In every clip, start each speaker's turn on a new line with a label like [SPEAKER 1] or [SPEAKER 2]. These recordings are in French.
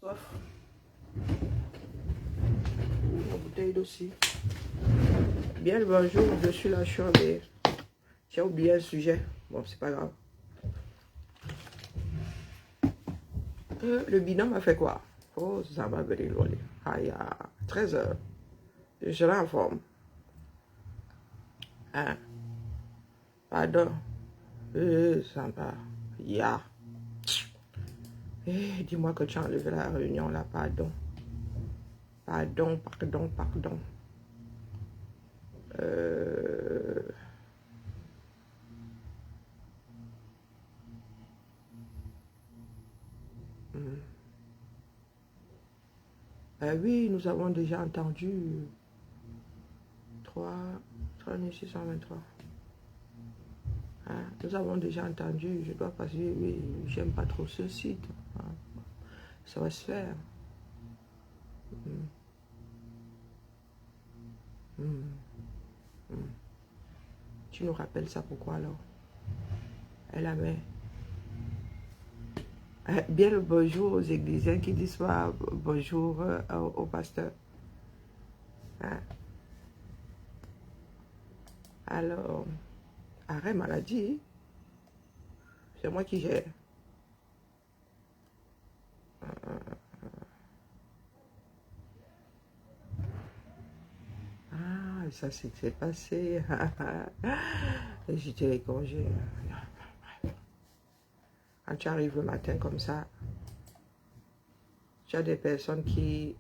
[SPEAKER 1] Soif. Une bouteille d'aussi. Bien le bonjour, je suis là, je suis réveillée. J'ai oublié un sujet. Bon, c'est pas grave. Le binôme a fait quoi? Oh, ça m'a venu loin. Ah, il y a 13 heures. Je serai en forme. Hein? Pardon. Ça va. Ya. Dis-moi que tu as enlevé la réunion là, pardon. Pardon. Oui, nous avons déjà entendu 3623. Hein? Nous avons déjà entendu, je dois passer, oui, j'aime pas trop ce site. Hein? Ça va se faire. Tu nous rappelles ça pourquoi alors? Elle avait bien le bonjour aux églisiens qui disent pas bonjour au pasteur. Hein? Alors, arrêt maladie, c'est moi qui gère. Ah, ça s'est passé. J'étais égorgée. Quand tu arrives le matin comme ça, tu as des personnes qui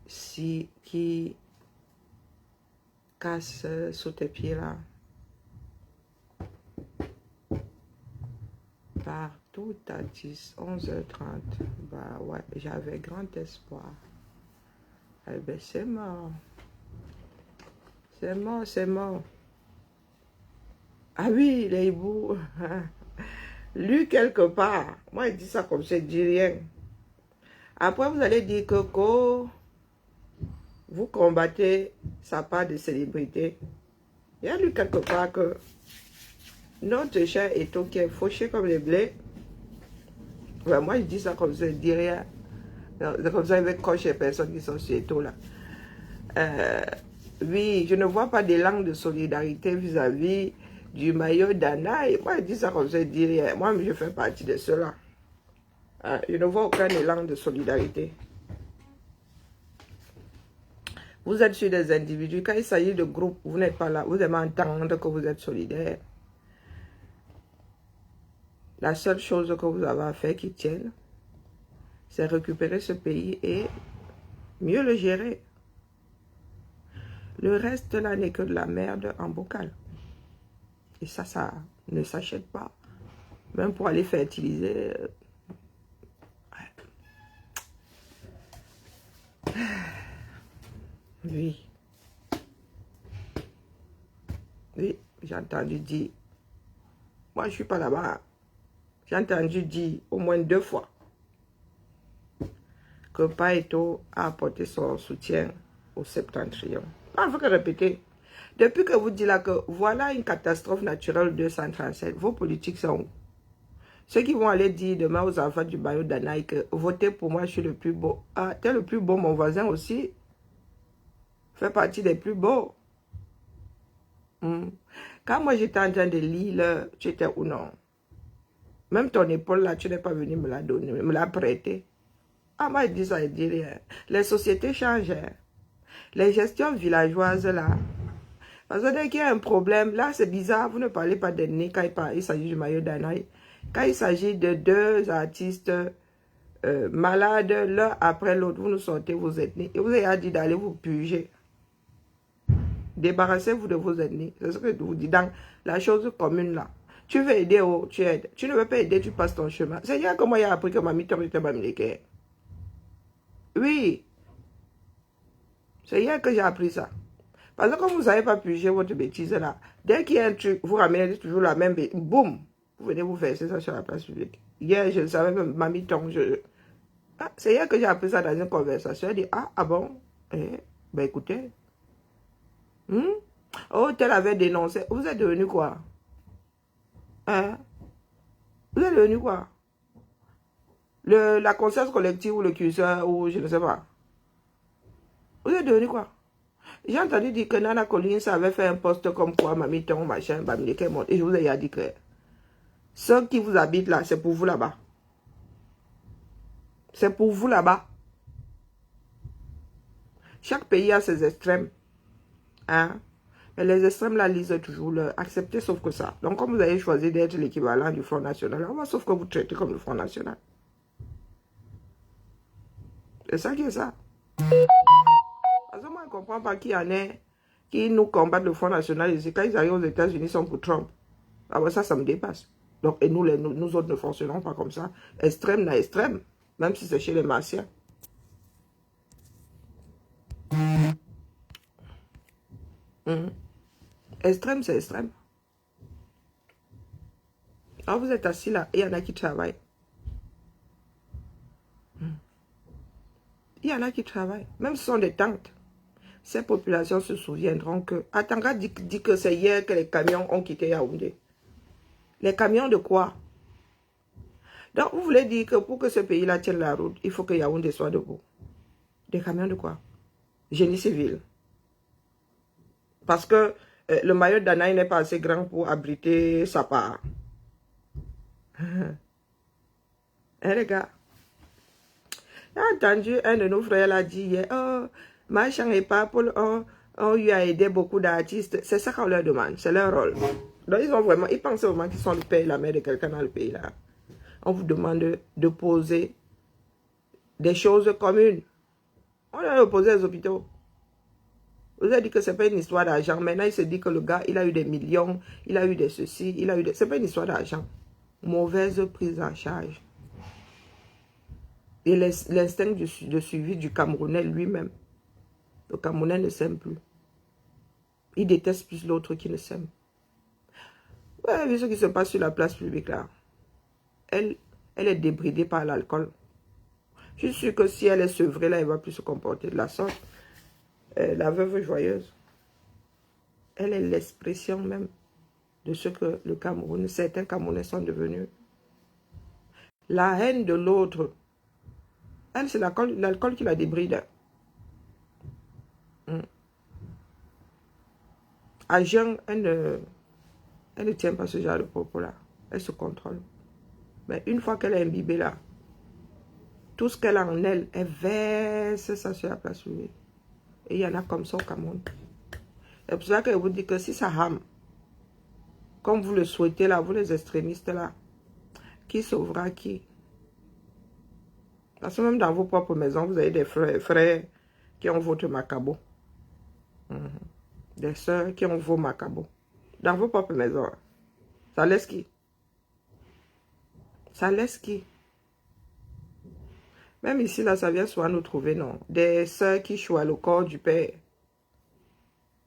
[SPEAKER 1] cassent sous tes pieds là. Partout à 11h30. Bah ouais, j'avais grand espoir. Eh ben c'est mort. C'est mort. Ah oui, les hiboux. Lu quelque part. Moi, il dit ça comme ça, il dit rien. Après, vous allez dire que vous combattez sa part de célébrité. Il y a lu quelque part que notre cher Eto qui est fauché comme les blés. Ouais, moi, je dis ça comme ça, je dis rien. C'est comme ça avec coche les personnes qui sont sur Eto là. Oui, je ne vois pas des langues de solidarité vis-à-vis du maillot d'Anaï. Moi, je dis ça comme ça, je dis rien. Moi, je fais partie de cela. Je ne vois aucun élan de solidarité. Vous êtes sur des individus. Quand il s'agit de groupes, vous n'êtes pas là. Vous aimez entendre que vous êtes solidaire. La seule chose que vous avez à faire qui tienne, c'est récupérer ce pays et mieux le gérer. Le reste là n'est que de la merde en bocal. Et ça ne s'achète pas. Même pour aller fertiliser. Oui. Oui, j'ai entendu dire. Moi, je ne suis pas là-bas. J'ai entendu dire au moins 2 fois que Paeto a apporté son soutien au septentrion. Il faut que répéter. Depuis que vous dites là que voilà une catastrophe naturelle 237, vos politiques sont où? Ceux qui vont aller dire demain aux enfants du Bayou d'Anaï que votez pour moi, je suis le plus beau. Ah, t'es le plus beau, mon voisin aussi fait partie des plus beaux. Quand moi j'étais en train de lire, tu étais où non? Même ton épaule là, tu n'es pas venu me la donner, me la prêter. Ah, moi je dis ça, je dis rien. Les sociétés changent. Les gestions villageoises là. Parce que dès qu'il y a un problème, là c'est bizarre, vous ne parlez pas d'ethnie quand il s'agit du maillot d'Anaï. Quand il s'agit de 2 artistes malades, l'un après l'autre, vous nous sortez vos ethnies. Et vous avez dit d'aller vous purger. Débarrassez-vous de vos ethnies. C'est ce que je vous dis dans la chose commune là. Tu veux aider, tu aides. Tu ne veux pas aider, tu passes ton chemin. C'est hier que moi j'ai appris que mamie tombe était mamie. Oui. C'est hier que j'ai appris ça. Parce que comme vous n'avez pas purgé votre bêtise là, dès qu'il y a un truc, vous ramenez toujours la même bêtise. Boum. Vous venez vous verser ça sur la place publique. Hier, je ne savais même, mamie tombe. Ah, c'est hier que j'ai appris ça dans une conversation. Elle dit, ah bon? Ben écoutez. Oh, tel avait dénoncé. Vous êtes devenu quoi? Hein? Vous êtes devenu quoi? La conscience collective ou le curseur ou je ne sais pas. Vous êtes devenu quoi? J'ai entendu dire que Nana Collins avait fait un poste comme quoi, mamie, ton machin, et je vous ai dit que ceux qui vous habitent là, c'est pour vous là-bas. C'est pour vous là-bas. Chaque pays a ses extrêmes. Hein? Mais les extrêmes là lisent toujours le accepter sauf que ça. Donc comme vous avez choisi d'être l'équivalent du Front National, on va sauf que vous traitez comme le Front National. C'est ça qui est ça. Parce que moi, je ne comprends pas qui en est, qui nous combattent le Front National. Et quand ils arrivent aux États-Unis, ils sont pour Trump. Ah ouais, ça me dépasse. Donc, et nous autres ne fonctionnons pas comme ça. Extrême na extrême, même si c'est chez les Martiens. Extrême, c'est extrême. Alors, vous êtes assis là, et il y en a qui travaillent. Il y en a qui travaillent. Même si ce sont des tantes. Ces populations se souviendront que... Atanga dit que c'est hier que les camions ont quitté Yaoundé. Les camions de quoi? Donc, vous voulez dire que pour que ce pays-là tienne la route, il faut que Yaoundé soit debout. Des camions de quoi? Génie civil. Parce que le maillot d'Anaï n'est pas assez grand pour abriter sa part. Hein, les gars? J'ai entendu un de nos frères l'a dit hier, oh, Machin et Paul, on lui a aidé beaucoup d'artistes. C'est ça qu'on leur demande, c'est leur rôle. Donc ils pensent vraiment qu'ils sont le père et la mère de quelqu'un dans le pays là. On vous demande de poser des choses communes. On a opposé les hôpitaux. Vous avez dit que ce n'est pas une histoire d'argent. Maintenant, il se dit que le gars, il a eu des millions, il a eu des ceci, il a eu des... Ce n'est pas une histoire d'argent. Mauvaise prise en charge. Et l'instinct de suivi du Camerounais lui-même. Le Camerounais ne s'aime plus. Il déteste plus l'autre qui ne s'aime. Vous avez vu ce qui se passe sur la place publique là. Elle est débridée par l'alcool. Je suis sûr que si elle est sevrée là, elle ne va plus se comporter de la sorte. La veuve joyeuse. Elle est l'expression même de ce que le Cameroun, certains Camerounais sont devenus. La haine de l'autre. Elle, c'est l'alcool qui la débride. À jeun, elle ne tient pas ce genre de propos-là. Elle se contrôle. Mais une fois qu'elle est imbibée là, tout ce qu'elle a en elle, elle verse ça sur la place publique. Et il y en a comme ça au Cameroun. C'est pour ça que je vous dis que si ça rame, comme vous le souhaitez là, vous les extrémistes là, qui sauvera qui? Parce que même dans vos propres maisons, vous avez des frères qui ont votre macabo. Des sœurs qui ont vos macabos. Dans vos propres maisons. Ça laisse qui? Ça laisse qui? Même ici, là, ça vient souvent nous trouver, non? Des sœurs qui choisissent le corps du père.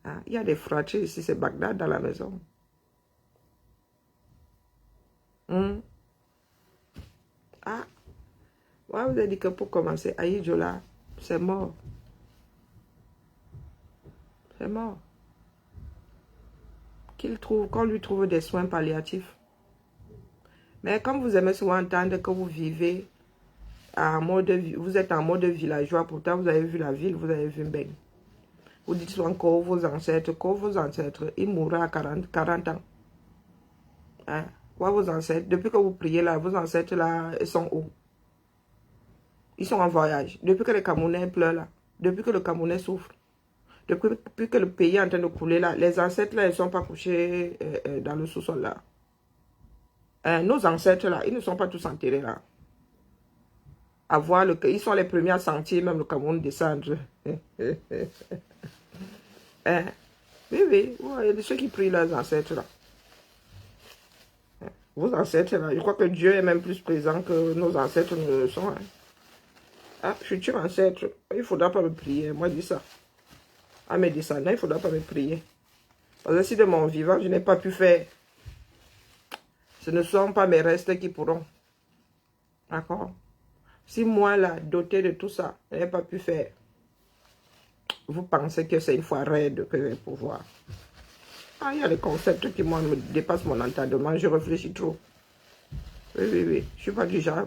[SPEAKER 1] Hein? Il y a des fratries ici, c'est Bagdad dans la maison. Ah, ouais, vous avez dit que pour commencer, Aïdjola, c'est mort. C'est mort. Qu'on lui trouve des soins palliatifs. Mais comme vous aimez souvent entendre que vous vivez en mode, vous êtes en mode villageois, pourtant vous avez vu la ville, vous avez vu Mbeng. Vous dites souvent que vos ancêtres, ils mourront à 40 ans. Hein? Quoi, vos ancêtres, depuis que vous priez là, vos ancêtres là, ils sont où? Ils sont en voyage. Depuis que les Camerounais pleurent là, depuis que le Camerounais souffre, depuis que le pays est en train de couler là, les ancêtres là, ils ne sont pas couchés dans le sous-sol là. Nos ancêtres là, ils ne sont pas tous enterrés là. Ils sont les premiers à sentir même le Cameroun descendre. Oui, il y a ceux qui prient leurs ancêtres là. Vos ancêtres là, je crois que Dieu est même plus présent que nos ancêtres ne le sont. Hein. Ah, futur ancêtre, il ne faudra pas me prier, moi je dis ça. À mes descendants, il ne faudra pas me prier. Parce que si de mon vivant, je n'ai pas pu faire, ce ne sont pas mes restes qui pourront. D'accord? Si moi, là, doté de tout ça, je n'ai pas pu faire, vous pensez que c'est une fois raide que je vais pouvoir. Ah, il y a des concepts qui me dépassent mon entendement, je réfléchis trop. Oui, je ne suis pas du genre.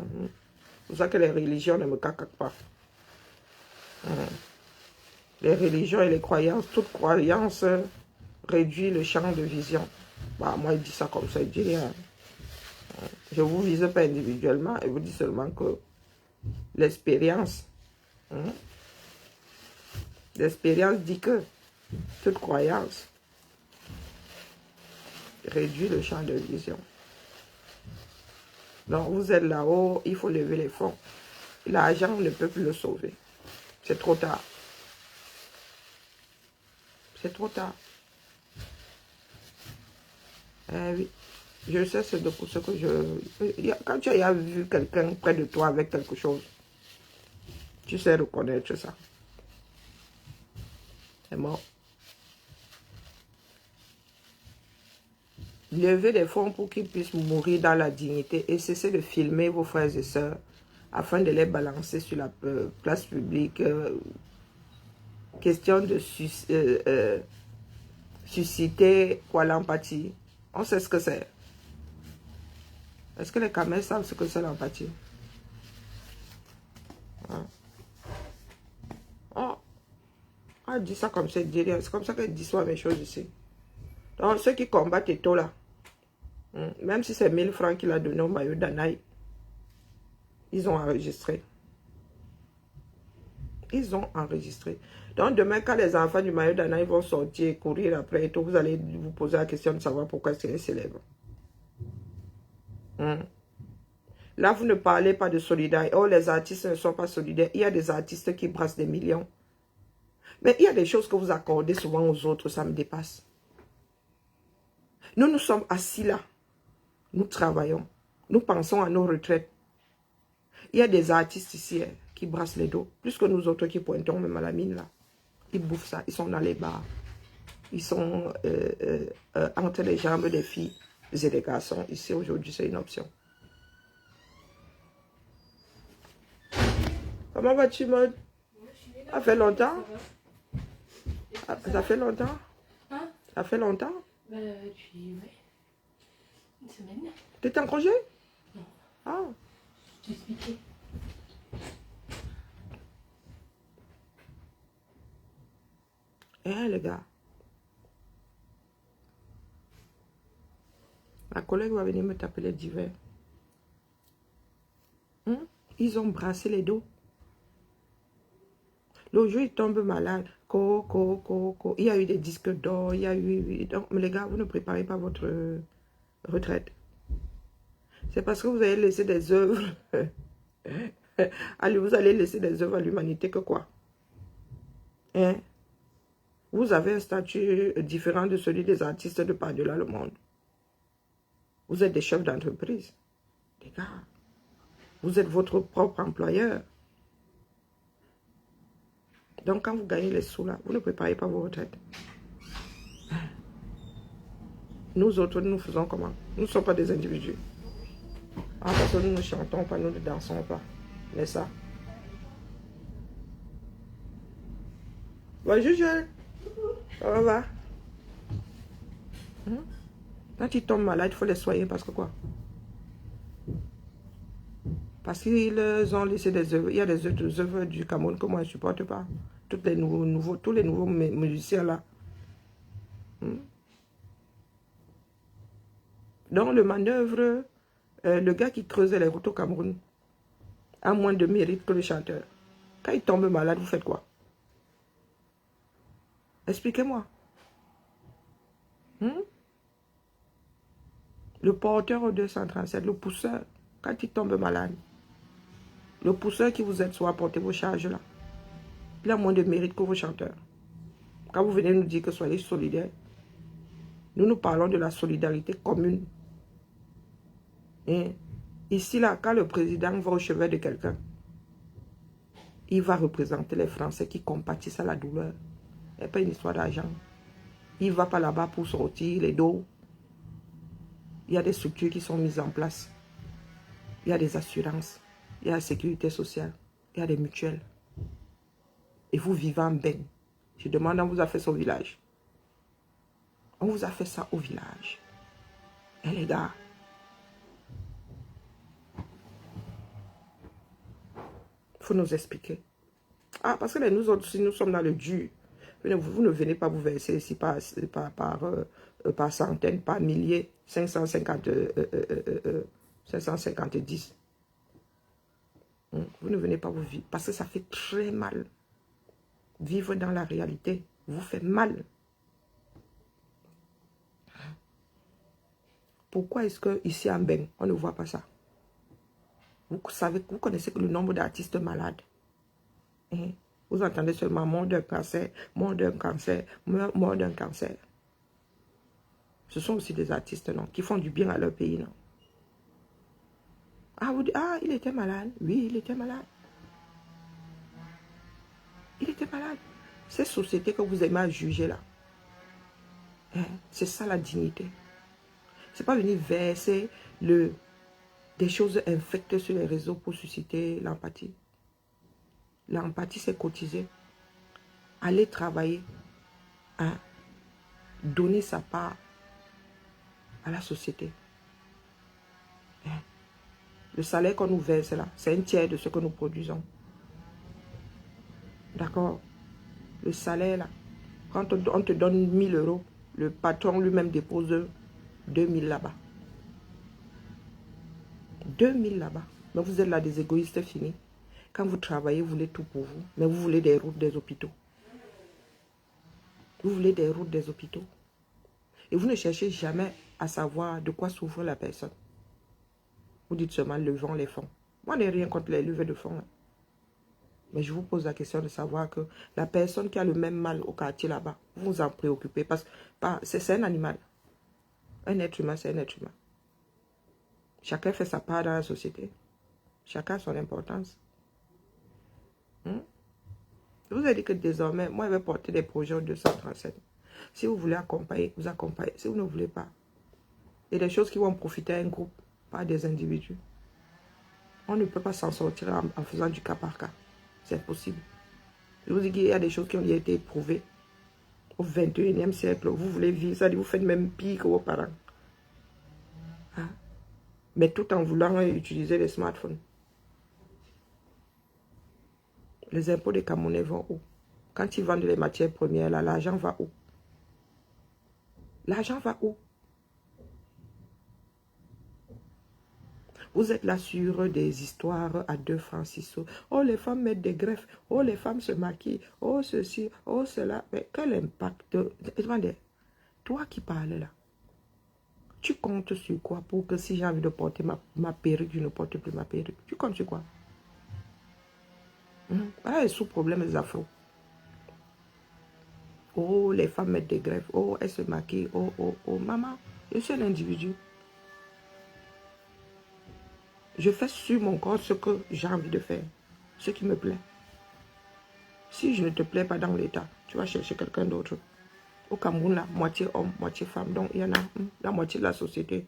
[SPEAKER 1] C'est pour ça que les religions ne me cacaquent pas. Les religions et les croyances, toute croyance réduit le champ de vision. Bah, moi, il dit ça comme ça, il dit rien. Je ne vous vise pas individuellement et vous dis seulement que l'expérience, l'expérience dit que toute croyance réduit le champ de vision. Donc, vous êtes là-haut, il faut lever les fonds. L'argent ne peut plus le sauver. C'est trop tard. C'est trop tard. Eh oui. Je sais ce que je... Quand tu as vu quelqu'un près de toi avec quelque chose, tu sais reconnaître ça. C'est mort. Levez des fonds pour qu'ils puissent mourir dans la dignité et cessez de filmer vos frères et sœurs afin de les balancer sur la place publique. Question de susciter quoi, l'empathie. On sait ce que c'est. Est-ce que les camels savent ce que c'est l'empathie? Oh, elle dit ça comme ça, c'est comme ça qu'elle dit soit mes choses ici. Donc, ceux qui combattent Eto là, même si c'est 1000 francs qu'il a donné au maillot d'Anaï, ils ont enregistré. Ils ont enregistré. Donc, demain, quand les enfants du maillot d'Anaï vont sortir et courir après Eto, vous allez vous poser la question de savoir pourquoi c'est célèbre. Là, vous ne parlez pas de solidarité. Oh, les artistes ne sont pas solidaires. Il y a des artistes qui brassent des millions. Mais il y a des choses que vous accordez souvent aux autres, ça me dépasse. Nous sommes assis là. Nous travaillons. Nous pensons à nos retraites. Il y a des artistes ici qui brassent les dos. Plus que nous autres qui pointons même à la mine là. Ils bouffent ça. Ils sont dans les bars. Ils sont entre les jambes des filles et des garçons. Ici aujourd'hui, c'est une option. Comment vas-tu, Maud? Ça fait longtemps? Ça fait longtemps?
[SPEAKER 2] Hein?
[SPEAKER 1] Ça fait longtemps?
[SPEAKER 2] Depuis, ouais. Une semaine.
[SPEAKER 1] T'es en congé?
[SPEAKER 2] Non.
[SPEAKER 1] Ah.
[SPEAKER 2] Je t'expliquais.
[SPEAKER 1] Les gars. Ma collègue va venir me taper les divers. Ils ont brassé les dos. Le jour, il tombe malade. Il y a eu des disques d'or. Il y a eu... Donc, mais les gars, vous ne préparez pas votre retraite. C'est parce que vous avez laissé des œuvres. Allez, vous allez laisser des œuvres à l'humanité que quoi? Hein? Vous avez un statut différent de celui des artistes de par-delà le monde. Vous êtes des chefs d'entreprise. Les gars, vous êtes votre propre employeur. Donc, quand vous gagnez les sous là, vous ne préparez pas vos retraites. Nous autres, nous faisons comment? Nous ne sommes pas des individus. Ah, parce que nous ne chantons pas, nous ne dansons pas. Mais ça. Bonjour, Joël. Comment va? Quand ils tombent malades, il faut les soigner parce que quoi? Parce qu'ils ont laissé des œuvres. Il y a des autres œuvres du Cameroun que moi je ne supporte pas. Tous les nouveaux musiciens là. Donc le manœuvre, le gars qui creusait les routes au Cameroun a moins de mérite que le chanteur. Quand il tombe malade, vous faites quoi? Expliquez-moi. Le porteur au 237, le pousseur, quand il tombe malade, le pousseur qui vous aide soit à porter vos charges là, il a moins de mérite que vos chanteurs. Quand vous venez nous dire que soyez solidaires, nous parlons de la solidarité commune. Et ici là, quand le président va au chevet de quelqu'un, il va représenter les Français qui compatissent à la douleur. Il n'y a pas une histoire d'argent. Il ne va pas là-bas pour sortir les dos. Il y a des structures qui sont mises en place. Il y a des assurances. Il y a la sécurité sociale. Il y a des mutuelles. Et vous vivez en bain. Je demande, on vous a fait ça au village. On vous a fait ça au village. Et les gars, faut nous expliquer. Ah, parce que nous autres, si nous sommes dans le dur, vous ne venez pas vous verser ici par centaines, par milliers, 550, 550. Vous ne venez pas vous vivre, parce que ça fait très mal. Vivre dans la réalité vous fait mal. Pourquoi est-ce que ici en Ben, on ne voit pas ça? Vous connaissez que le nombre d'artistes malades. Vous entendez seulement mort d'un cancer, mort d'un cancer, mort d'un cancer. Ce sont aussi des artistes, non, qui font du bien à leur pays, non. Ah, vous dites, ah, il était malade. Oui, il était malade. Il était malade. Ces sociétés que vous aimez à juger là, c'est ça la dignité. C'est pas venir verser des choses infectes sur les réseaux pour susciter l'empathie. L'empathie, c'est cotiser. Aller travailler. Donner sa part à la société. Le salaire qu'on nous verse là, c'est un tiers de ce que nous produisons. D'accord? Le salaire là, quand on te donne 1000 euros, le patron lui-même dépose 2000 là-bas. 2000 là-bas. Mais vous êtes là des égoïstes finis. Quand vous travaillez, vous voulez tout pour vous. Mais vous voulez des routes, des hôpitaux. Vous voulez des routes, des hôpitaux. Et vous ne cherchez jamais à savoir de quoi souffre la personne. Vous dites seulement levons les fonds. Moi, je n'ai rien contre les levées de fonds. Mais je vous pose la question de savoir que la personne qui a le même mal au quartier là-bas, vous vous en préoccupez. Parce que c'est un animal. Un être humain, c'est un être humain. Chacun fait sa part dans la société. Chacun a son importance. Je vous ai dit que désormais, moi, je vais porter des projets au 237. Si vous voulez accompagner, vous accompagnez. Si vous ne voulez pas, il y a des choses qui vont profiter à un groupe, pas à des individus. On ne peut pas s'en sortir en faisant du cas par cas. C'est impossible. Je vous dis qu'il y a des choses qui ont été éprouvées au 21e siècle. Vous voulez vivre, ça dit vous faites même pire que vos parents. Mais tout en voulant utiliser les smartphones. Les impôts des Camerounais vont où? Quand ils vendent les matières premières, là, l'argent va où? L'argent va où? Vous êtes là sur des histoires à 2 francs 6 sous. Oh, les femmes mettent des greffes. Oh, les femmes se maquillent. Oh, ceci. Oh, cela. Mais quel impact? Demandez, toi qui parles là, tu comptes sur quoi pour que si j'ai envie de porter ma perruque, je ne porte plus ma perruque? Tu comptes sur quoi? Ah, les sous-problèmes, les afros. Oh, les femmes mettent des greffes. Oh, elles se maquillent. Oh, oh, oh, maman, je suis un individu. Je fais sur mon corps ce que j'ai envie de faire, ce qui me plaît. Si je ne te plais pas dans l'état, tu vas chercher quelqu'un d'autre. Au Cameroun, là, moitié homme, moitié femme. Donc, il y en a la moitié de la société.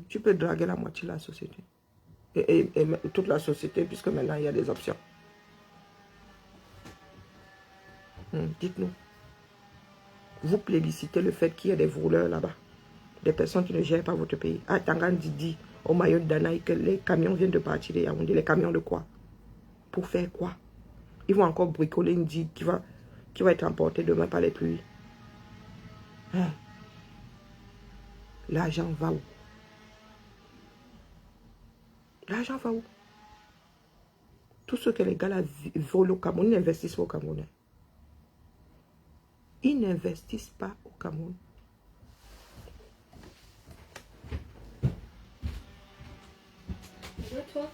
[SPEAKER 1] Tu peux draguer la moitié de la société. Et toute la société, puisque maintenant, il y a des options. Dites-nous. Vous plébiscitez le fait qu'il y ait des voleurs là-bas. Des personnes qui ne gèrent pas votre pays. À Tangandi dit au maillot de Danaï que les camions viennent de partir de Yaoundé. Les camions de quoi? Pour faire quoi? Ils vont encore bricoler une digue qui va être emportée demain par les pluies. L'argent va où? L'argent va où? Tout ce que les gars là volent au Cameroun, ils n'investissent pas au Cameroun. Ils n'investissent pas au Cameroun.
[SPEAKER 2] Ouais, toi?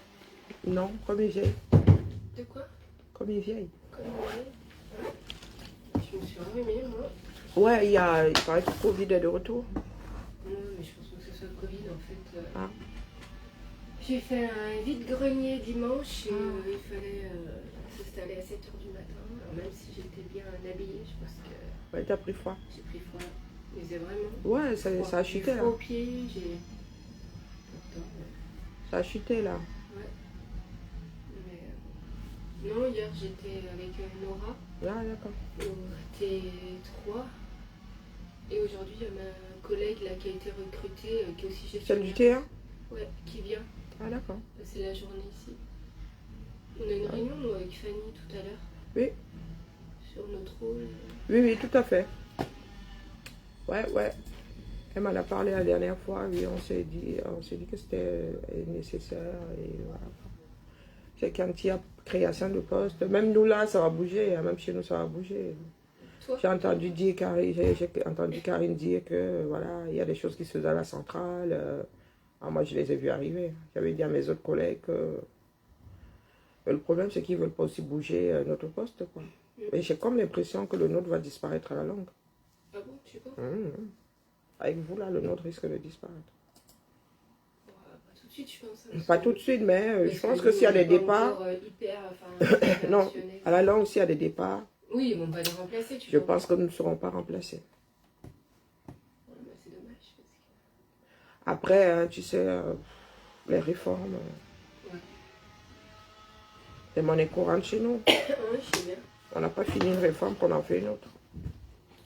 [SPEAKER 1] Non, comme une vieille.
[SPEAKER 2] De quoi?
[SPEAKER 1] Comme une vieille.
[SPEAKER 2] Comme je me suis enrhumée, moi.
[SPEAKER 1] Ouais, il paraît que le Covid est de retour.
[SPEAKER 2] Non, mais je pense pas que ce soit le Covid, en fait.
[SPEAKER 1] Ah.
[SPEAKER 2] J'ai fait un vide-grenier dimanche et il fallait s'installer à 7h du matin. Alors même si j'étais bien habillée, je pense que
[SPEAKER 1] Ouais, t'as pris froid.
[SPEAKER 2] j'ai pris froid. Mais c'est vraiment...
[SPEAKER 1] Ouais, ça a chuté là.
[SPEAKER 2] Au pied, j'ai... Pourtant,
[SPEAKER 1] Ça a chuté là.
[SPEAKER 2] ouais. Mais non, hier j'étais avec Nora
[SPEAKER 1] Ah, d'accord.
[SPEAKER 2] au T3. Et aujourd'hui, il y a ma collègue là qui a été recrutée, qui est aussi
[SPEAKER 1] Celle
[SPEAKER 2] gestionnaire.
[SPEAKER 1] du T1?
[SPEAKER 2] Ouais, qui vient
[SPEAKER 1] Ah, d'accord.
[SPEAKER 2] passer la journée ici. On a une réunion moi, avec Fanny tout à l'heure.
[SPEAKER 1] Oui.
[SPEAKER 2] Sur notre rôle.
[SPEAKER 1] Oui, oui, tout à fait. Ouais, ouais. Elle m'en a parlé la dernière fois, oui, on s'est dit que c'était nécessaire et voilà. C'est quand il y a création de poste, même nous là, ça va bouger, hein, même chez nous, ça va bouger.
[SPEAKER 2] Toi
[SPEAKER 1] J'ai entendu Karine dire que voilà, il y a des choses qui se faisaient à la centrale. Moi, je les ai vus arriver. J'avais dit à mes autres collègues que le problème, c'est qu'ils ne veulent pas aussi bouger notre poste, quoi. Et j'ai comme l'impression que le nôtre va disparaître à la longue.
[SPEAKER 2] Ah bon, tu sais pas
[SPEAKER 1] Avec vous, là, le nôtre risque de disparaître.
[SPEAKER 2] Pas tout de suite, je pense. Hein,
[SPEAKER 1] Pas tout de suite, mais je pense que
[SPEAKER 2] nous,
[SPEAKER 1] s'il y a
[SPEAKER 2] on
[SPEAKER 1] des
[SPEAKER 2] est pas
[SPEAKER 1] départs...
[SPEAKER 2] encore, hyper
[SPEAKER 1] non,
[SPEAKER 2] opérationnel.
[SPEAKER 1] à la longue, s'il y a des départs,
[SPEAKER 2] Oui, ils vont pas nous remplacer, tu
[SPEAKER 1] je
[SPEAKER 2] penses
[SPEAKER 1] pense que nous ne serons pas remplacés.
[SPEAKER 2] Ouais, bah, c'est dommage. Parce que...
[SPEAKER 1] Après, hein, tu sais, les réformes,
[SPEAKER 2] Ouais.
[SPEAKER 1] c'est monnaie courante chez nous.
[SPEAKER 2] Ouais, je sais bien.
[SPEAKER 1] On n'a pas fini une réforme qu'on en fait une autre.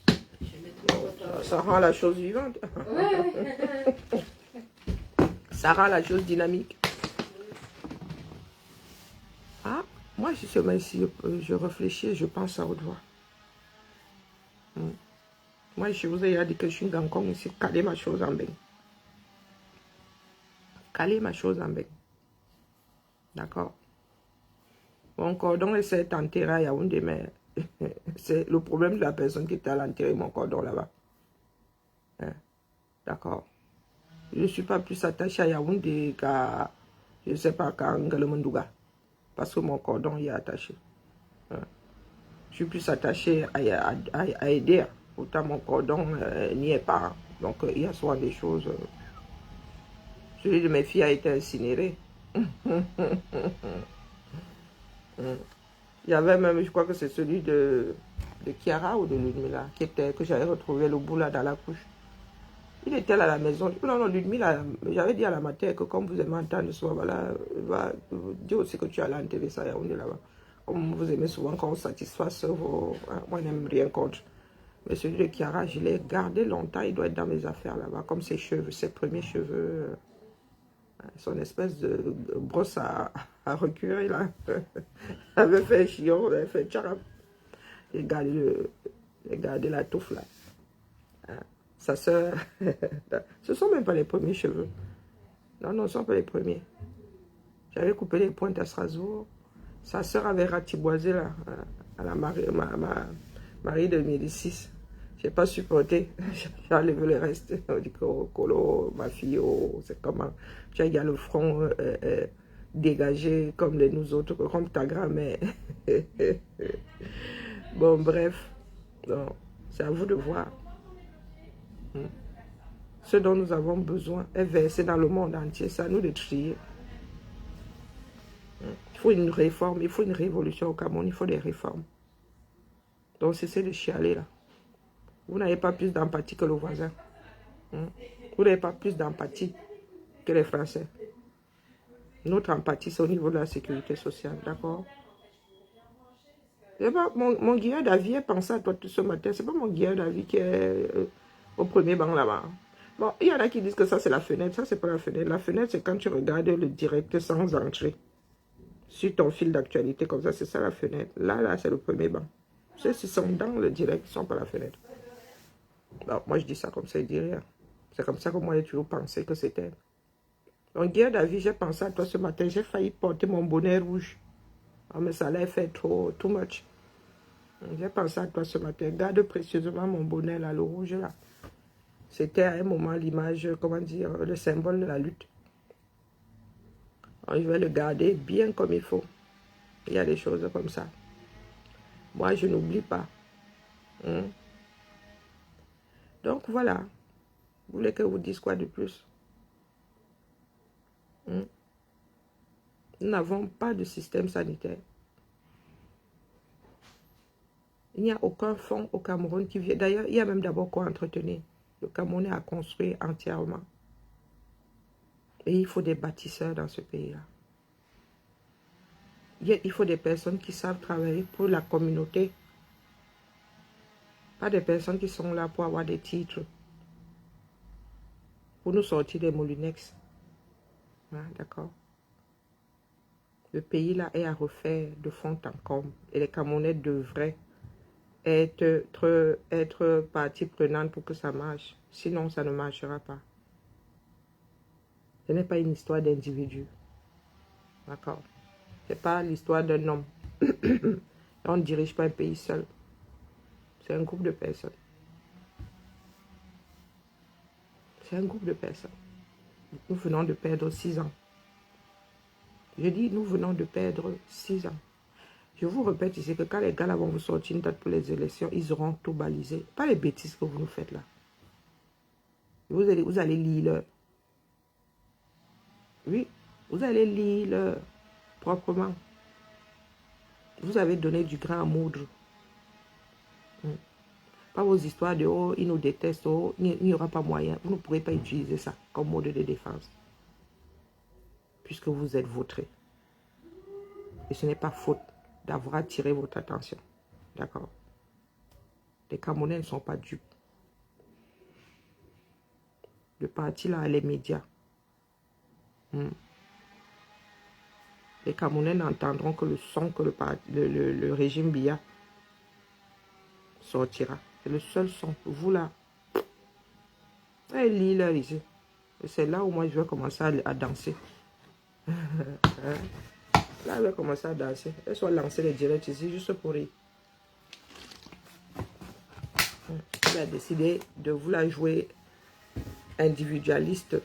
[SPEAKER 2] Je vais mettre mon vote
[SPEAKER 1] Ça rend la chose vivante.
[SPEAKER 2] Ouais.
[SPEAKER 1] Ça rend la chose dynamique. Ah, moi, justement, ici, je réfléchis et je pense à haute voix. Moi, je vous ai dit que je suis Gangkong ici, caler ma chose en bain. Caler ma chose en bain. D'accord. Mon cordon est enterré à Yaoundé, mais c'est le problème de la personne qui était à l'enterrer mon cordon là-bas. Hein? D'accord. Je ne suis pas plus attaché à Yaoundé qu'à, je ne sais pas, qu'à Ngalemunduga. Parce que mon cordon y est attaché. Hein? Je suis plus attaché à aider. Pourtant, mon cordon n'y est pas. Donc, il y a souvent des choses. Celui de mes filles a été incinéré. Il y avait même, je crois que c'est celui de Kiara ou de Ludmila, que j'avais retrouvé le bout là dans la couche. Il était là à la maison. Non, non, Ludmila, j'avais dit à la matin que comme vous aimez entendre souvent, voilà, va dire aussi que tu allais enterrer ça, on est là-bas. Comme vous aimez souvent qu'on satisfasse vos... Hein, moi, je n'aime rien contre. Mais celui de Kiara, je l'ai gardé longtemps, il doit être dans mes affaires là-bas, comme ses cheveux, ses premiers cheveux, son espèce de brosse à recueillir là. avait fait un chion, avait fait tcharap. J'ai gardé la touffe là. Sa soeur, ce sont même pas les premiers cheveux. Non, non, ce ne sont pas les premiers. J'avais coupé les pointes à Strasbourg. Sa soeur avait ratiboisé là, à la Marie de Médicis. Je n'ai pas supporté. J'ai enlevé le reste. On dit que oh, Colo, ma fille, oh, c'est comment. J'ai le front dégagé comme les nous autres, comme ta grand-mère. Bon, bref. C'est à vous de voir. Ce dont nous avons besoin est versé dans le monde entier. C'est à nous de trier. Il faut une réforme, il faut une révolution au Cameroun, il faut des réformes. Donc cessez de chialer là. Vous n'avez pas plus d'empathie que le voisin. Vous n'avez pas plus d'empathie que les Français. Notre empathie, c'est au niveau de la sécurité sociale, d'accord? Mon guillard d'avis a pensé à toi tout ce matin. C'est pas mon guillard d'avis qui est au premier banc là-bas. Bon, il y en a qui disent que ça c'est la fenêtre. Ça c'est pas la fenêtre. La fenêtre c'est quand tu regardes le direct sans entrer. Sur ton fil d'actualité comme ça, c'est ça la fenêtre. Là, c'est le premier banc. Ceux-ci sont dans le direct, ils ne sont pas à la fenêtre. Bon, moi je dis ça comme ça, il dit rien. C'est comme ça que moi j'ai toujours pensé que c'était. Donc, guerre d'avis, j'ai pensé à toi ce matin. J'ai failli porter mon bonnet rouge. Oh, mais ça allait faire too much. J'ai pensé à toi ce matin. Garde précieusement mon bonnet là, le rouge là. C'était à un moment l'image, comment dire, le symbole de la lutte. Alors, je vais le garder bien comme il faut. Il y a des choses comme ça. Moi, je n'oublie pas. Donc, voilà. Vous voulez que je vous dise quoi de plus? Nous n'avons pas de système sanitaire. Il n'y a aucun fonds au Cameroun qui vient. D'ailleurs, il y a même d'abord quoi entretenir. Le Cameroun est à construire entièrement. Et il faut des bâtisseurs dans ce pays-là. Il faut des personnes qui savent travailler pour la communauté. Pas des personnes qui sont là pour avoir des titres. Pour nous sortir des moulinex. Ah, d'accord. Le pays là est à refaire de fond en comble. Et les Camerounais devraient être partie prenante pour que ça marche. Sinon, ça ne marchera pas. Ce n'est pas une histoire d'individu. D'accord? Ce n'est pas l'histoire d'un homme. On ne dirige pas un pays seul. C'est un groupe de personnes. C'est un groupe de personnes. Nous venons de perdre 6 ans. Je dis, nous venons de perdre 6 ans. Je vous répète ici que quand les gars là vont vous sortir une date pour les élections, ils auront tout balisé. Pas les bêtises que vous nous faites là. Vous allez lire leur. Oui, vous allez lire leur proprement. Vous avez donné du grain à moudre. Pas vos histoires de « oh, ils nous détestent, oh, il n'y aura pas moyen ». Vous ne pourrez pas utiliser ça comme mode de défense. Puisque vous êtes vautrés. Et ce n'est pas faute d'avoir attiré votre attention. D'accord? Les Camerounais ne sont pas dupes. Le parti là, les médias. Les Camerounais n'entendront que le son que le régime Biya sortira. C'est le seul son. Vous là, lis là ici. C'est là où moi je vais commencer à danser. Là, je vais commencer à danser. Elle soit lancer les directs ici juste pour rire. Elle a décidé de vous la jouer individualiste,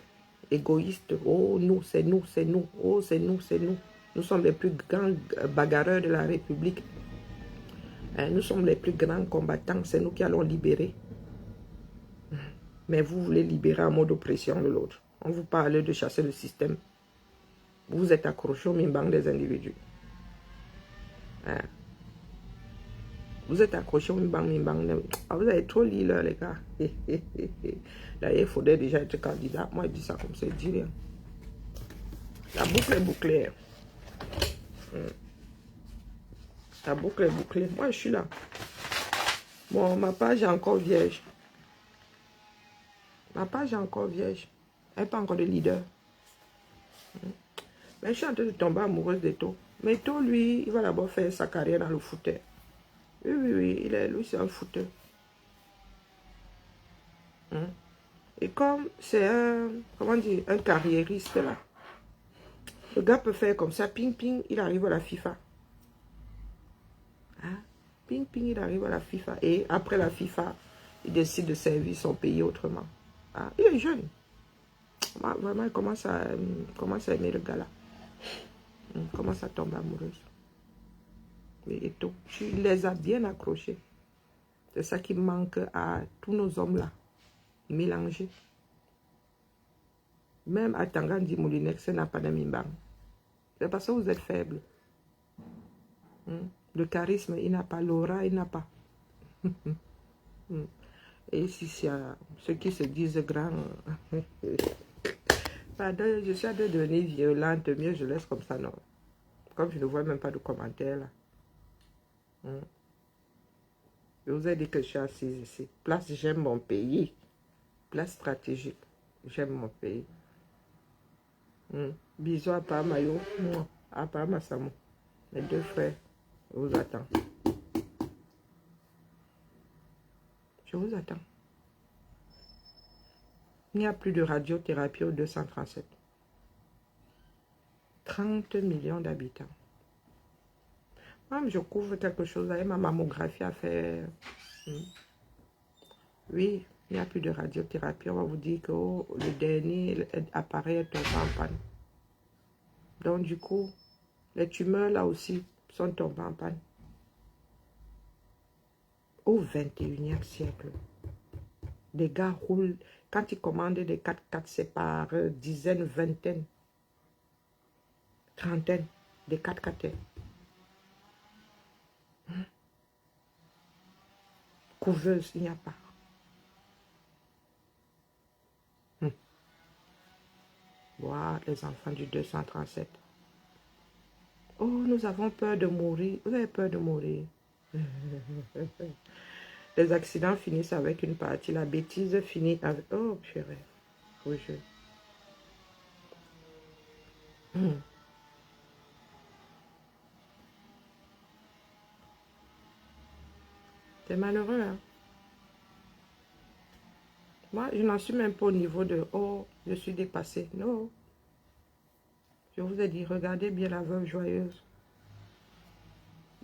[SPEAKER 1] égoïste. Oh, nous, c'est nous, c'est nous. Oh, c'est nous, c'est nous. Nous sommes les plus grands bagarreurs de la République. Nous sommes les plus grands combattants. C'est nous qui allons libérer. Mais vous voulez libérer en mode oppression de l'autre. On vous parle de chasser le système. Vous êtes accroché au mimbang des individus. Vous êtes accroché au mimbang. Ah, vous avez trop lu là, les gars. Là, il faudrait déjà être candidat. Moi, je dis ça comme ça, je dis rien. La boucle est bouclée. La boucle est bouclée. Moi, je suis là. Bon, ma page est encore vierge. Ma page est encore vierge. Elle n'est pas encore de leader. Mais je suis en train de tomber amoureuse d'Eto. Mais Eto, lui, il va d'abord faire sa carrière dans le footeur. Oui, oui, oui. Lui, c'est un footeur. Et comme c'est un, comment dire, un carriériste là. Le gars peut faire comme ça, ping, ping, il arrive à la FIFA. Ping, ping, il arrive à la FIFA. Et après la FIFA, il décide de servir son pays autrement. Il est jeune. Vraiment, il commence à aimer le gars là. Il commence à tomber amoureuse. Et tout. Tu les as bien accrochés. C'est ça qui manque à tous nos hommes là. Mélangés. Même à Tangandi Moulinex, ça n'a pas de mimbang. C'est parce que vous êtes faible. Le charisme, il n'a pas. L'aura, il n'a pas. Et si c'est ceux qui se disent grands. Pardon, je suis en train de devenir violente. Mieux, je laisse comme ça, non. Comme je ne vois même pas de commentaires là. Je vous ai dit que je suis assise ici. Place, j'aime mon pays. Place stratégique. J'aime mon pays. Bisous à Pamayo, moi, à Pamassamo. Mes 2 frères, je vous attends. Je vous attends. Il n'y a plus de radiothérapie au 237. 30 millions d'habitants. Moi, je couvre quelque chose avec ma mammographie à faire. Oui, il n'y a plus de radiothérapie. On va vous dire que le dernier appareil est tombé en panne. Donc, du coup, les tumeurs là aussi sont tombées en panne. Au 21e siècle, les gars roulent. Quand ils commandent des 4x4, c'est par dizaines, vingtaines, trentaines, des 4x4. Couveuse, il n'y a pas. Voilà les enfants du 237. Oh, nous avons peur de mourir. Vous avez peur de mourir. Les accidents finissent avec une partie. La bêtise finit avec... Oh, purée. Oui, C'est malheureux, hein. Moi, je n'en suis même pas au niveau de « Oh, je suis dépassée ». Non. Je vous ai dit, regardez bien la veuve joyeuse.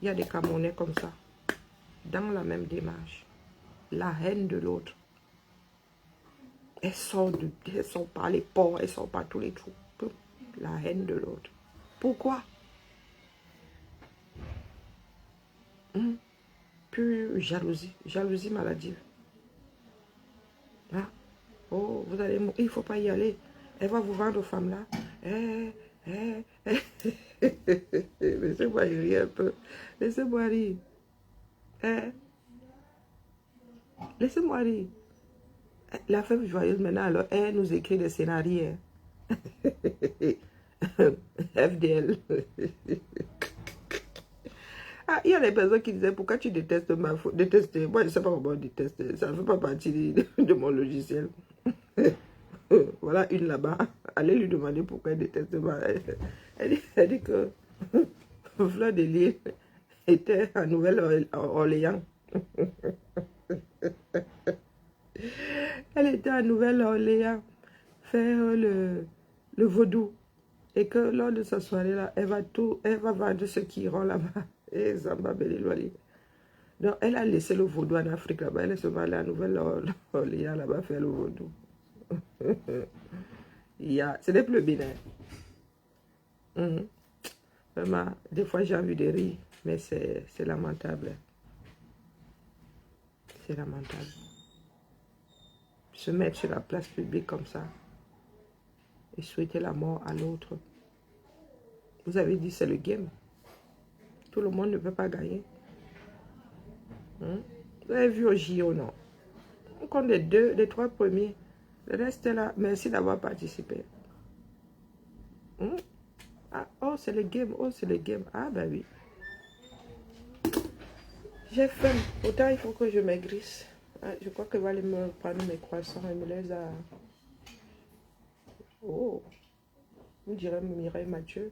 [SPEAKER 1] Il y a des Camerounais comme ça. Dans la même démarche. La haine de l'autre. Elles sont par les ports, elles sont par tous les trous. La haine de l'autre. Pourquoi? Puis jalousie. Jalousie maladive. Ah. Oh, vous allez mourir, il ne faut pas y aller. Elle va vous vendre aux femmes là. Laissez-moi rire un peu. Laissez-moi rire. Laissez-moi rire. La femme joyeuse maintenant, alors, elle nous écrit des scénarios. FDL. Ah, il y a des personnes qui disaient, pourquoi tu détestes ma faute? Détester. Moi, je ne sais pas comment détester. Ça ne fait pas partie de mon logiciel. Voilà une là-bas. Allez lui demander pourquoi elle déteste ma... Elle dit que Fleur de Lys était à Nouvelle-Orléans. Elle était à Nouvelle-Orléans faire le vaudou. Et que lors de sa soirée-là, elle va vendre ceux qui iront là-bas. Et Zamba Belilwali. Donc, elle a laissé le vaudou en Afrique là-bas. Elle est seulement allée à Nouvelle-Orléans là-bas faire le vaudou. Ce n'est plus le Bénin. Vraiment, des fois j'ai envie de rire, mais c'est lamentable. C'est lamentable. Se mettre sur la place publique comme ça et souhaiter la mort à l'autre. Vous avez dit c'est le game. Tout le monde ne peut pas gagner. Vous avez vu au JO, non? On compte les 3 premiers. Le reste est là. Merci d'avoir participé. Ah, oh, c'est le game. Oh, c'est le game. Ah, ben oui. J'ai faim. Autant il faut que je maigrisse. Ah, je crois que va aller me prendre mes croissants et me les a... Oh. Vous direz Mireille Mathieu.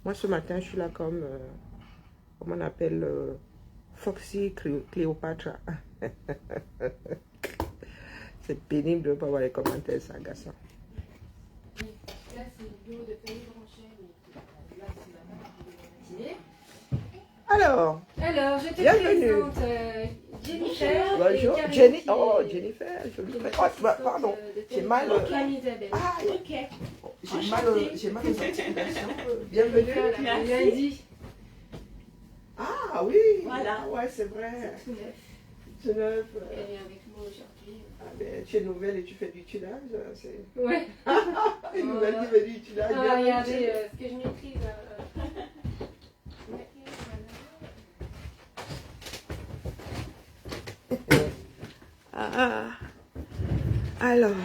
[SPEAKER 1] Moi, ce matin, je suis là comme... comment on appelle... Foxy Cléopâtre. C'est pénible de ne pas voir les commentaires, c'est agaçant.
[SPEAKER 2] Là, c'est le bureau de Fanny Blanchet. Là, c'est ma matinée.
[SPEAKER 1] Alors,
[SPEAKER 2] je te
[SPEAKER 1] bienvenue.
[SPEAKER 2] présente Jennifer.
[SPEAKER 1] Bonjour,
[SPEAKER 2] et
[SPEAKER 1] Jenny.
[SPEAKER 2] Karine
[SPEAKER 1] Oh,
[SPEAKER 2] qui-
[SPEAKER 1] Jennifer.
[SPEAKER 2] qui est
[SPEAKER 1] Oh, pardon. J'ai mal.
[SPEAKER 2] Isabelle.
[SPEAKER 1] Ah,
[SPEAKER 3] Ok.
[SPEAKER 1] j'ai mal aux articulations. Bienvenue.
[SPEAKER 2] Voilà, lundi.
[SPEAKER 1] Ah oui.
[SPEAKER 3] Voilà.
[SPEAKER 1] Ah, ouais, c'est vrai.
[SPEAKER 2] Tout neuf.
[SPEAKER 1] C'est neuf.
[SPEAKER 2] Elle est avec moi aujourd'hui.
[SPEAKER 1] Ah, ben, tu es nouvelle et tu fais du tuilage. C'est
[SPEAKER 2] Ouais.
[SPEAKER 1] une nouvelle qui fait du tuilage.
[SPEAKER 2] Ah,
[SPEAKER 1] Bienvenue,
[SPEAKER 2] regardez
[SPEAKER 1] Jenny.
[SPEAKER 2] ce que je maîtrise. Ouais,
[SPEAKER 1] Ah. Alors,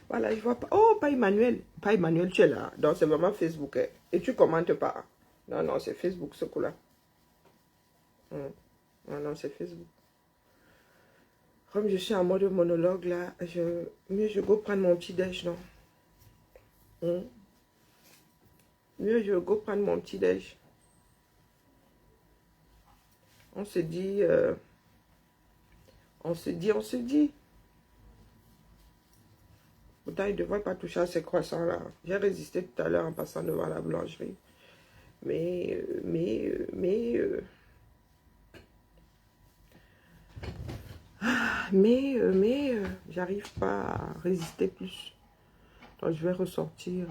[SPEAKER 1] voilà, je vois pas. Oh, pas Emmanuel. Pas Emmanuel, tu es là. Donc, c'est vraiment Facebook. Hein. Et tu commentes pas. Non, non, c'est Facebook, ce coup-là. Non, non, c'est Facebook. Comme je suis en mode monologue, là, mieux je go prendre mon petit déj, non? Mieux je go prendre mon petit déj. On se dit, on se dit. Pourtant, il ne devrait pas toucher à ces croissants-là. J'ai résisté tout à l'heure en passant devant la boulangerie. Mais, j'arrive pas à résister plus. Donc, je vais ressortir,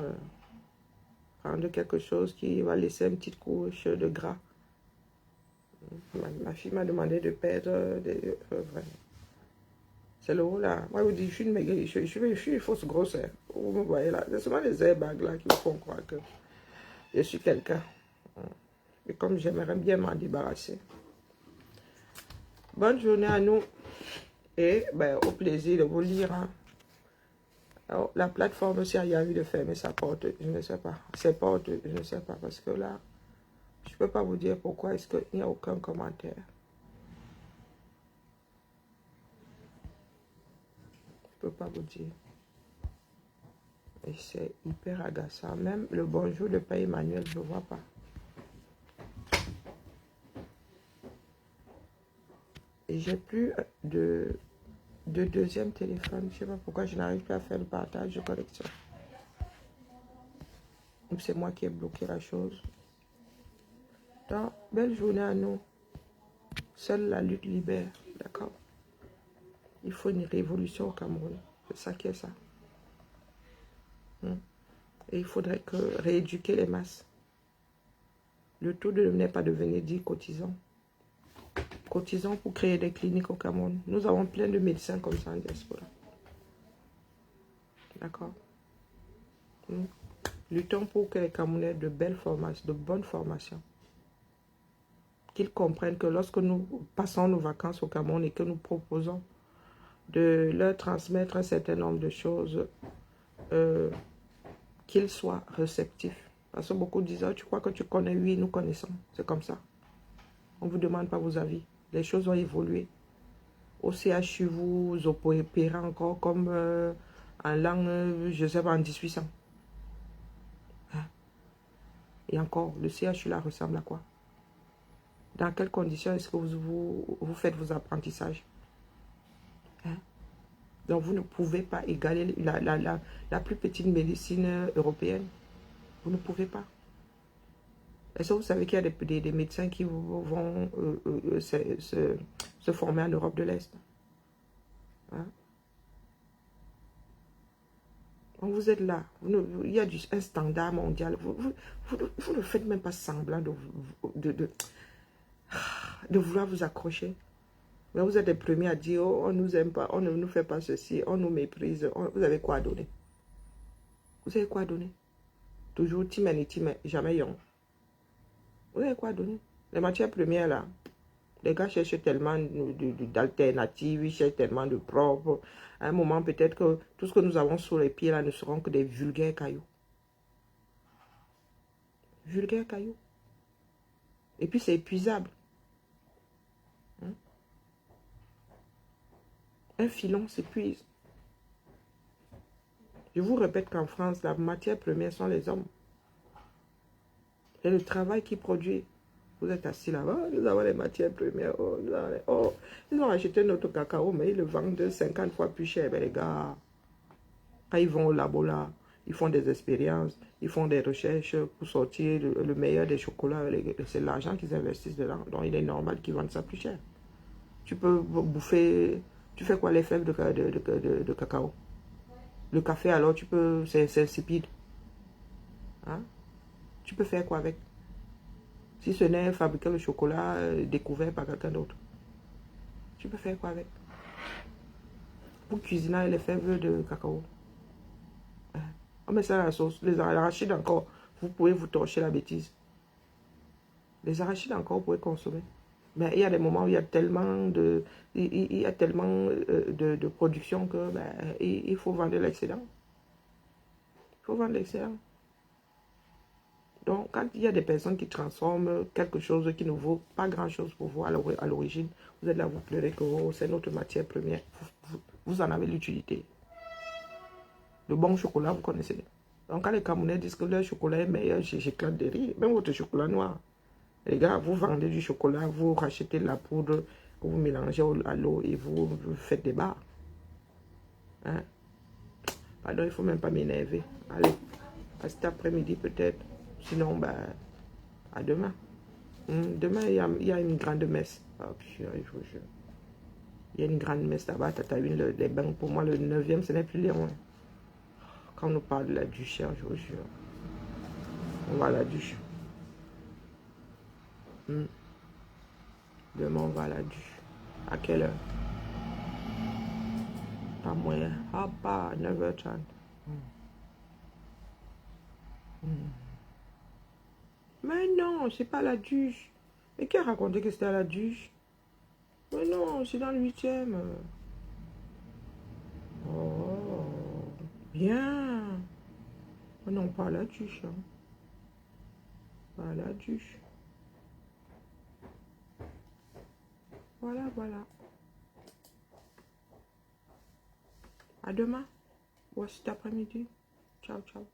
[SPEAKER 1] prendre quelque chose qui va laisser une petite couche de gras. Ma fille m'a demandé de perdre des... vraiment. C'est le haut là. Moi, je vous dis, je suis une maigrie, je suis une fausse grosseur. Vous me voyez là. C'est souvent les airbags là qui me font croire que je suis quelqu'un. Et comme j'aimerais bien m'en débarrasser. Bonne journée à nous. Et ben, au plaisir de vous lire. Hein. Alors, la plateforme aussi a envie de fermer sa porte. Je ne sais pas. Ses portes, je ne sais pas. Parce que là, je ne peux pas vous dire pourquoi est-ce qu'il n'y a aucun commentaire. Je ne peux pas vous dire. Et c'est hyper agaçant. Même le bonjour de Père Emmanuel, je ne vois pas. Et j'ai plus de deuxième téléphone. Je sais pas pourquoi je n'arrive pas à faire le partage de connexion. C'est moi qui ai bloqué la chose. Donc, belle journée à nous. Seule la lutte libère. D'accord? Il faut une révolution au Cameroun. C'est ça qui est ça. Et il faudrait rééduquer les masses. Le tout n'est pas de venir dire cotisants. Cotisants pour créer des cliniques au Cameroun. Nous avons plein de médecins comme ça en diaspora. D'accord? Luttons pour que les Camerounais aient de belles formations, de bonnes formations. Qu'ils comprennent que lorsque nous passons nos vacances au Cameroun et que nous proposons de leur transmettre un certain nombre de choses, qu'ils soient réceptifs. Parce que beaucoup disent, oh, tu crois que tu connais? Oui, nous connaissons. C'est comme ça. On ne vous demande pas vos avis. Les choses ont évolué. Au CHU, vous opérez encore comme en langue, je sais pas, en 1800. Hein? Et encore, le CHU là ressemble à quoi? Dans quelles conditions est-ce que vous faites vos apprentissages? Hein? Donc vous ne pouvez pas égaler la plus petite médecine européenne. Vous ne pouvez pas. Est-ce que vous savez qu'il y a des médecins qui vont se former en Europe de l'Est? Hein? Donc vous êtes là. Il y a un standard mondial. Vous ne faites même pas semblant de vouloir vous accrocher. Mais vous êtes les premiers à dire, oh, on ne nous aime pas, on ne nous fait pas ceci, on nous méprise. Vous avez quoi à donner? Vous avez quoi à donner? Toujours Timen et Timen, jamais Yon. Vous avez quoi à donner? Les matières premières là, les gars cherchent tellement d'alternatives, ils cherchent tellement de propres. À un moment, peut-être que tout ce que nous avons sous les pieds là ne seront que des vulgaires cailloux. Vulgaires cailloux. Et puis c'est épuisable. Un filon s'épuise. Je vous répète qu'en France, la matière première sont les hommes. Et le travail qui produit. Vous êtes assis là-bas, nous avons les matières premières. Oh, ils ont acheté notre cacao, mais ils le vendent 50 fois plus cher. Mais les gars, quand ils vont au labo là, ils font des expériences, ils font des recherches pour sortir le meilleur des chocolats. C'est l'argent qu'ils investissent dedans. Donc il est normal qu'ils vendent ça plus cher. Tu peux bouffer, tu fais quoi les fèves de cacao? Le café alors, c'est insipide. Hein? Tu peux faire quoi avec? Si ce n'est fabriquer le chocolat découvert par quelqu'un d'autre. Tu peux faire quoi avec? Pour cuisiner les fèves de cacao. On met ça à la sauce. Les arachides encore, vous pouvez vous torcher la bêtise. Les arachides encore, vous pouvez consommer. Mais il y a des moments où il y a tellement de production que il faut vendre l'excédent. Il faut vendre l'excédent. Donc, quand il y a des personnes qui transforment quelque chose qui ne vaut pas grand-chose pour vous à l'origine, vous êtes là, vous pleurez que oh, c'est notre matière première. Vous en avez l'utilité. Le bon chocolat, vous connaissez. Donc, quand les Camerounais disent que leur chocolat est meilleur, j'éclate de rire. Même votre chocolat noir. Les gars, vous vendez du chocolat, vous rachetez la poudre, vous mélangez à l'eau et vous faites des barres. Hein? Pardon, il ne faut même pas m'énerver. Allez, à cet après-midi peut-être. Sinon, à demain. Demain, il y a une grande messe. Oh, je vous jure. Il y a une grande messe là-bas. Les bains. Pour moi, le 9e, ce n'est plus loin. Quand on nous parle de la duchère, je vous jure. On va à la duche. Demain, on va à la duche. À quelle heure? Pas moyen. Ah, pas 9h30. Mais non, c'est pas la duche. Mais qui a raconté que c'était à la duche? Mais non, c'est dans le 8e. Oh, bien. Oh non, pas à la duche. Hein. Pas à la duche. Voilà, voilà. À demain. Ou à cet après-midi. Ciao, ciao.